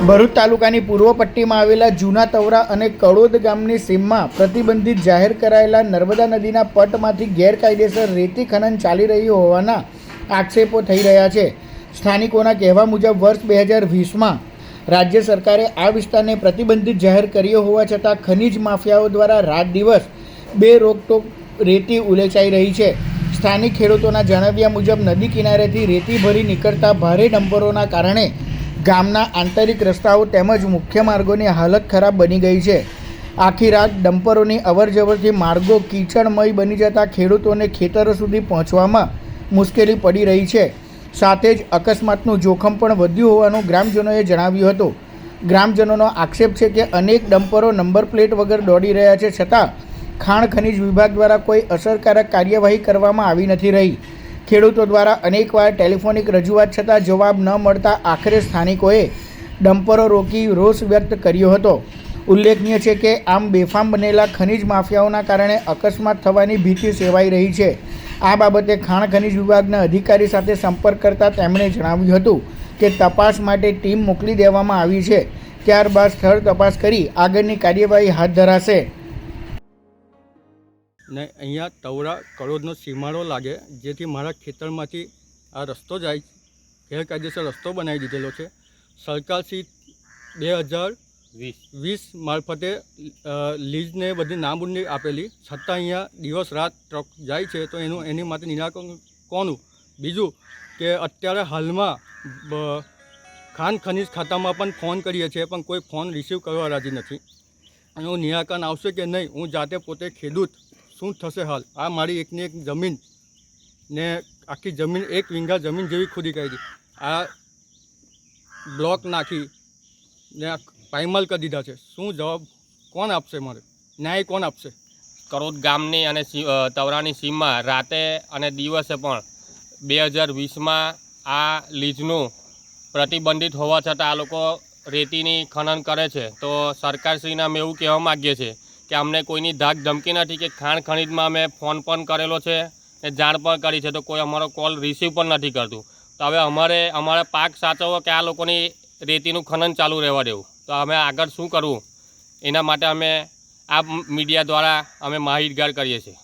ભરૂચ તાલુકાની પૂર્વ પટ્ટીમાં આવેલા જૂના તવરા અને કડોદ ગામની સીમમાં પ્રતિબંધિત જાહેર કરાયેલા નર્મદા નદીના પટમાંથી ગેરકાયદેસર રેતી ખનન ચાલી રહ્યું હોવાના આક્ષેપો થઈ રહ્યા છે। સ્થાનિકોના કહેવા મુજબ વર્ષ 2020માં રાજ્ય સરકારે આ વિસ્તારને પ્રતિબંધિત જાહેર કર્યો હોવા છતાં ખનીજ માફિયાઓ દ્વારા રાત દિવસ બેરોકટોક રેતી ઉલેચાઈ રહી છે। સ્થાનિક ખેડૂતોના જણાવ્યા મુજબ નદી કિનારેથી રેતી ભરી નીકળતા ભારે ડમ્પરોના કારણે ગામના આંતરિક રસ્તાઓ તેમજ મુખ્ય માર્ગોની હાલત ખરાબ બની ગઈ છે। આખી રાત ડમ્પરોની અવરજવરથી માર્ગો કીચડમય બની જતા ખેડૂતોને ખેતરો સુધી પહોંચવામાં મુશ્કેલી પડી રહી છે। સાથે જ અકસ્માતનું જોખમ પણ વધ્યું હોવાનું ગ્રામજનોએ જણાવ્યું હતું। ગ્રામજનોનો આક્ષેપ છે કે અનેક ડમ્પરો નંબર પ્લેટ વગર દોડી રહ્યા છે, છતાં ખાણ ખનીજ વિભાગ દ્વારા કોઈ અસરકારક કાર્યવાહી કરવામાં આવી નથી રહી। ખેડૂતો દ્વારા અનેકવાર ટેલિફોનિક રજૂઆત છતાં જવાબ ન મળતા આખરે સ્થાનિકોએ ડમ્પરો રોકી રોષ વ્યક્ત કર્યો હતો। ઉલ્લેખનીય છે કે આમ બેફામ બનેલા ખનીજ માફિયાઓના કારણે અકસ્માત થવાની ભીતિ સેવાઈ રહી છે। આ બાબતે ખાણ ખનીજ વિભાગના અધિકારી સાથે સંપર્ક કરતાં તેમણે જણાવ્યું હતું કે તપાસ માટે ટીમ મોકલી દેવામાં આવી છે, ત્યારબાદ સ્થળ તપાસ કરી આગળની કાર્યવાહી હાથ ધરાશે। ને અહીંયા તવરા કડોદનો સીમાડો લાગે, જેથી મારા ખેતરમાંથી આ રસ્તો જાય, ગેરકાયદેસર રસ્તો બનાવી દીધેલો છે। સરકારશ્રી 2020 મારફતે લીઝને બધી નાબૂદી આપેલી, છતાં અહીંયા દિવસ રાત ટ્રક જાય છે, તો એની માટે નિરાકરણ કોનું? બીજું કે અત્યારે હાલમાં ખાણ ખનીજ ખાતામાં પણ ફોન કરીએ છીએ, પણ કોઈ ફોન રિસીવ કરવા રાજી નથી। એનું નિરાકરણ આવશે કે નહીં? હું જાતે પોતે ખેડૂત શું થશે હાલ? આ મારી એકની એક જમીન ને આખી જમીન 1 વીંગા જમીન જેવી ખોદી કાઢી, આ બ્લોક નાખી ને પાયમાલ કરી દીધા છે। શું જવાબ કોણ આપશે? મારે ન્યાય કોણ આપશે? કડોદ ગામની અને તવરાની સીમમાં રાતે અને દિવસે પણ 2020માં આ લીઝનું પ્રતિબંધિત હોવા છતાં આ લોકો રેતીની ખનન કરે છે। તો સરકારશ્રીને અમે એવું કહેવા માગીએ છીએ કે અમને કોઈની ધાક ધમકી નથી કે ખાણ ખનીજમાં અમે ફોન પણ કરેલો છે ને જાણ પણ કરી છે, તો કોઈ અમારો કોલ રિસીવ પણ નથી કરતું। તો હવે અમારા પાક સાચવવો કે આ લોકોની રેતીનું ખનન ચાલુ રહેવા દેવું? તો અમે આગળ શું કરવું એના માટે અમે આ મીડિયા દ્વારા અમે માહિતગાર કરીએ છીએ।